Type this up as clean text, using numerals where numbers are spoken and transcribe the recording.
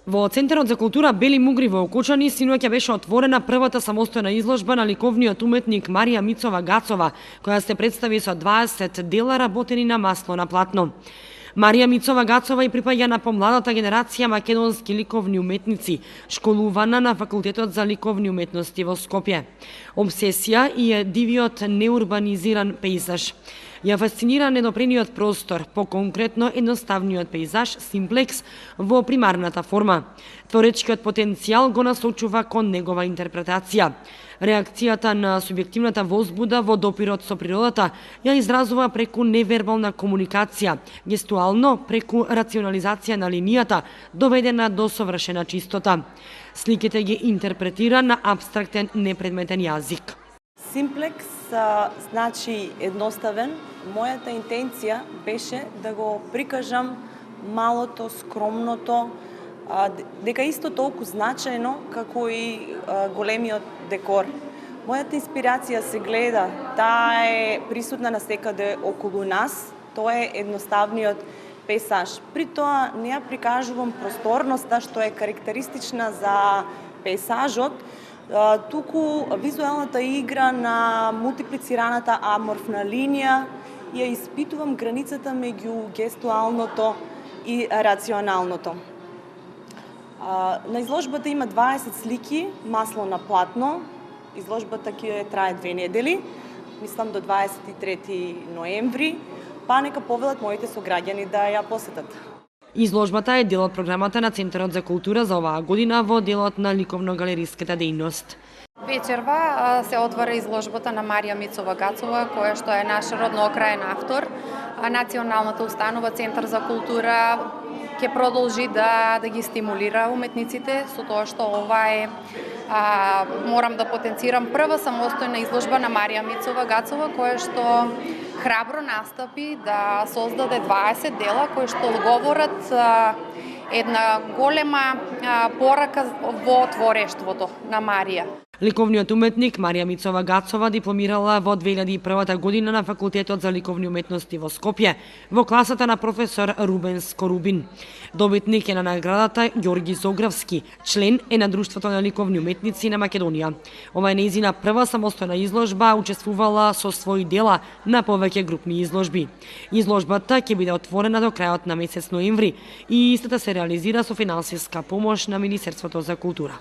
Во Центарот за култура Бели Мугри во Окочани синоќа беше отворена првата самостојна изложба на ликовниот уметник Марија Мицова Гацова, која се представи со 20 дела работени на масло на платно. Марија Мицова Гацова и припаѓа на помладата генерација македонски ликовни уметници, школувана на Факултетот за ликовни уметности во Скопје. Обсесија и е дивиот неурбанизиран пејзаж. Ја фасцинира недопрениот простор, по-конкретно едноставниот пејзаж, симплекс, во примарната форма. Творечкиот потенцијал го насочува кон негова интерпретација. Реакцијата на субјективната возбуда во допирот со природата ја изразува преку невербална комуникација, гестуално преку рационализација на линијата, доведена до совршена чистота. Сликите ги интерпретира на апстрактен непредметен јазик. Симплекс значи едноставен. Мојата интенција беше да го прикажам малото, скромното, дека исто толку значајно како и големиот декор. Мојата инспирација се гледа, таа е присутна насекаде околу нас, тоа е едноставниот пейзаж. При тоа не ја прикажувам просторноста што е карактеристична за пейзажот, туку визуелната игра на мултиплицираната аморфна линија, ја испитувам границата меѓу гестуалното и рационалното. На изложбата има 20 слики, масло на платно. Изложбата ќе трае 2 недели, мислам до 23 ноември, па нека повелат моите сограѓани да ја посетат. Изложбата е дел од програмата на Центарот за култура за оваа година во делот на ликовно-галериската дејност. Вечерва се отвара изложбата на Марија Мицова Гацова, која што е наш роднокраен автор. Националната установа Центар за култура ќе продолжи да ги стимулира уметниците со тоа што ова е, морам да потенцирам, прва самостојна изложба на Марија Мицова Гацова, која што храбро настапи да создаде 20 дела кои што говорат една голема порака во творештвото на Марија. Ликовниот уметник Марија Мицова Гацова дипломирала во 2001 година на Факултетот за ликовни уметности во Скопје во класата на професор Рубен Скорубин. Добитник е на наградата Ѓорги Зогравски, член е на Друштвото на ликовни уметници на Македонија. Ова е нејзина прва самостојна изложба, учествувала со своји дела на повеќе групни изложби. Изложбата ќе биде отворена до крајот на месец ноември и истата се реализира со финансиска помош на Министерството за култура.